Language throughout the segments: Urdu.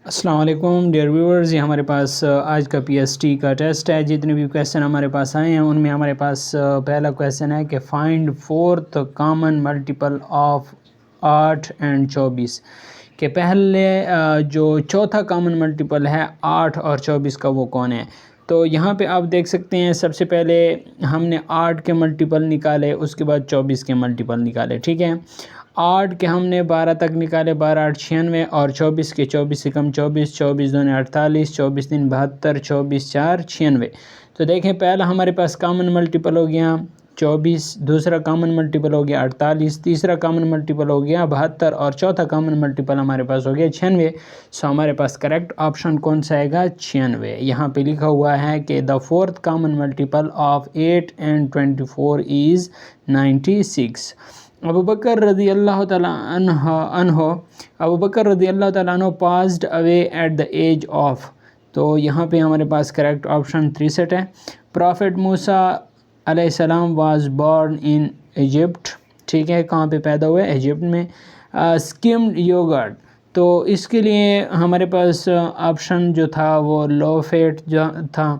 السلام علیکم ڈیئر ویورز، یہ ہمارے پاس آج کا پی ایس ٹی کا ٹیسٹ ہے۔ جتنے بھی کویسچن ہمارے پاس آئے ہیں ان میں ہمارے پاس پہلا کویسچن ہے کہ find fourth common multiple of 8 and 24، کہ پہلے جو چوتھا کامن ملٹیپل ہے 8 اور 24 کا وہ کون ہے۔ تو یہاں پہ آپ دیکھ سکتے ہیں سب سے پہلے ہم نے 8 کے ملٹیپل نکالے، اس کے بعد 24 کے ملٹیپل نکالے، ٹھیک ہے۔ 8 کے ہم نے 12 تک نکالے، 12 8 96، اور 24 کے 24 سے کم 24، 24 2 48، 24 3 72، 24 4 96۔ تو دیکھیں پہلا ہمارے پاس کامن ملٹیپل ہو گیا 24، دوسرا کامن ملٹیپل ہو گیا 48، تیسرا کامن ملٹیپل ہو گیا 72، اور چوتھا کامن ملٹیپل ہمارے پاس ہو گیا 96۔ سو ہمارے پاس کریکٹ آپشن کون سا آئے گا؟ 96۔ یہاں پہ لکھا ہوا ہے کہ the fourth common multiple of 8 and 24 is 96۔ Abu Bakr رضی اللہ تعالیٰ عنہ passed away at the age of, تو یہاں پہ ہمارے پاس کریکٹ آپشن 63 ہے۔ پرافٹ موسیٰ علیہ السلام واز بورن ان ایجپٹ، ٹھیک ہے، کہاں پہ پیدا ہوئے؟ ایجپٹ میں۔ اسکمڈ یوگرٹ، تو اس کے لیے ہمارے پاس آپشن جو تھا وہ لو فیٹ جو تھا۔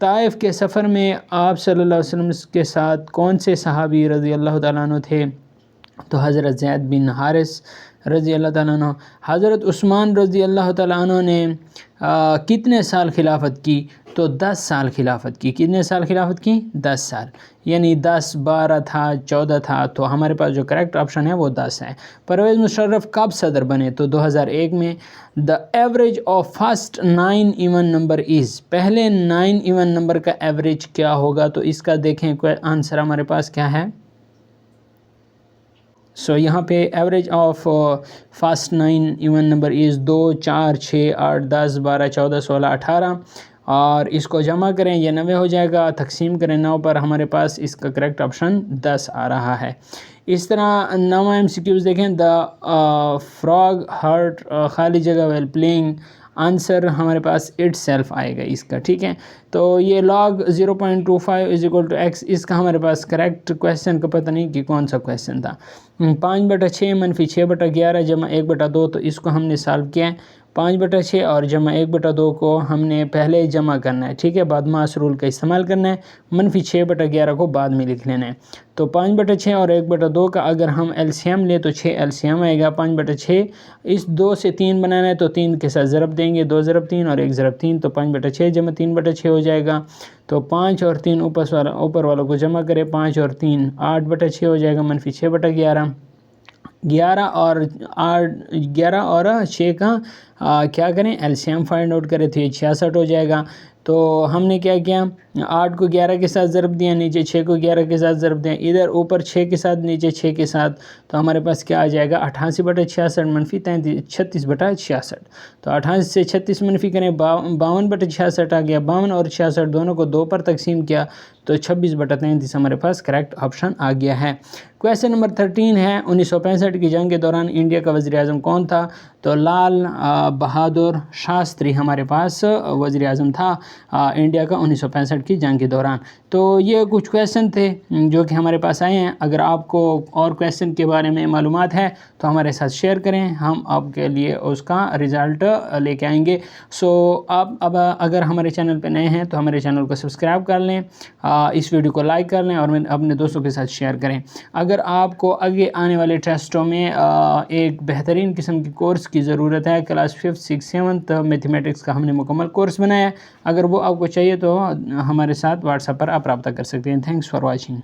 طائف کے سفر میں آپ صلی اللہ علیہ وسلم کے ساتھ کون سے صحابی رضی اللہ تعالیٰ عنہ تھے؟ تو حضرت زید بن حارث رضی اللہ تعالیٰ عنہ۔ حضرت عثمان رضی اللہ تعالیٰ عنہ نے کتنے سال خلافت کی؟ تو 10 سال خلافت کی۔ کتنے سال خلافت کی؟ 10 سال، یعنی 10 12 تھا 14 تھا، تو ہمارے پاس جو کریکٹ آپشن ہے وہ 10 ہے۔ پرویز مشرف کب صدر بنے؟ تو 2001 میں۔ The average of first 9 even number is, پہلے 9 ایون نمبر کا ایوریج کیا ہوگا؟ تو اس کا دیکھیں آنسر ہمارے پاس کیا ہے۔ سو یہاں پہ average of first 9 even number is 2 4 6 8 10 12 14 16 18، اور اس کو جمع کریں یہ 90 ہو جائے گا، تقسیم کریں 9 پر، ہمارے پاس اس کا کریکٹ آپشن 10 آ رہا ہے۔ اس طرح 9 MCQs دیکھیں۔ دا فراگ ہرٹ خالی جگہ ویل پلینگ، آنسر ہمارے پاس اٹ سیلف آئے گا اس کا، ٹھیک ہے۔ تو یہ log 0.25 = x، اس کا ہمارے پاس کریکٹ کویسچن کا پتہ نہیں کہ کون سا کویسچن تھا۔ 5/6 - 6/11 جمع 1/2، تو اس کو ہم نے سالو کیا ہے۔ 5/6 اور جمع 1/2 کو ہم نے پہلے جمع کرنا ہے، ٹھیک ہے، بدماش رول کا استعمال کرنا ہے، -6/11 کو بعد میں لکھ لینا ہے۔ تو 5/6 اور 1/2 کا اگر ہم LCM لیں تو 6 LCM آئے گا۔ 5/6 اس 2 سے 3 بنانا ہے تو 3 کے ساتھ ضرب دیں گے، 2 ضرب 3 اور 1 ضرب 3، تو 5/6 جمع 3/6 ہو جائے گا۔ تو 5 اور 3 اوپر والوں کو جمع کریں، 5 اور 3 8/6 ہو جائے گا، -6/11۔ 11 اور 6 کا کیا کریں؟ LCM فائنڈ آؤٹ کریں تو یہ 66 ہو جائے گا۔ تو ہم نے کیا کیا؟ 8 کو 11 کے ساتھ ضرب دیا، نیچے 6 کو 11 کے ساتھ ضرب دیا، ادھر اوپر 6 کے ساتھ نیچے 6 کے ساتھ، تو ہمارے پاس کیا آ جائے گا؟ 88/66 - 36/66۔ تو 88 سے 36 منفی کریں، 52/66 آ گیا۔ 52 اور 66 دونوں کو 2 پر تقسیم کیا تو 26/33 ہمارے پاس کریکٹ آپشن آ گیا ہے۔ کویسچن نمبر 13 ہے 1965 کی جنگ کے دوران انڈیا کا وزیر اعظم کون تھا؟ تو لال بہادر شاستری ہمارے پاس وزیر اعظم تھا انڈیا کا 1965 کی جنگ کے دوران۔ تو یہ کچھ کویسچن تھے جو کہ ہمارے پاس آئے ہیں۔ اگر آپ کو اور کویسچن کے بارے میں معلومات ہے تو ہمارے ساتھ شیئر کریں، ہم آپ کے لیے اس کا رزلٹ لے کے آئیں گے۔ سو آپ اب اگر ہمارے چینل پہ نئے ہیں تو ہمارے چینل کو سبسکرائب کر لیں، اس ویڈیو کو لائک کر لیں اور اپنے دوستوں کے ساتھ شیئر کریں۔ اگر آپ کو آگے آنے والے ٹیسٹوں میں ایک بہترین قسم کی کورس کی ضرورت ہے، class 5th 6th 7th mathematics کا ہم نے مکمل کورس بنایا ہے، اگر وہ آپ کو چاہیے تو ہمارے ساتھ واٹس ایپ پر آپ رابطہ کر سکتے ہیں۔ Thanks for watching.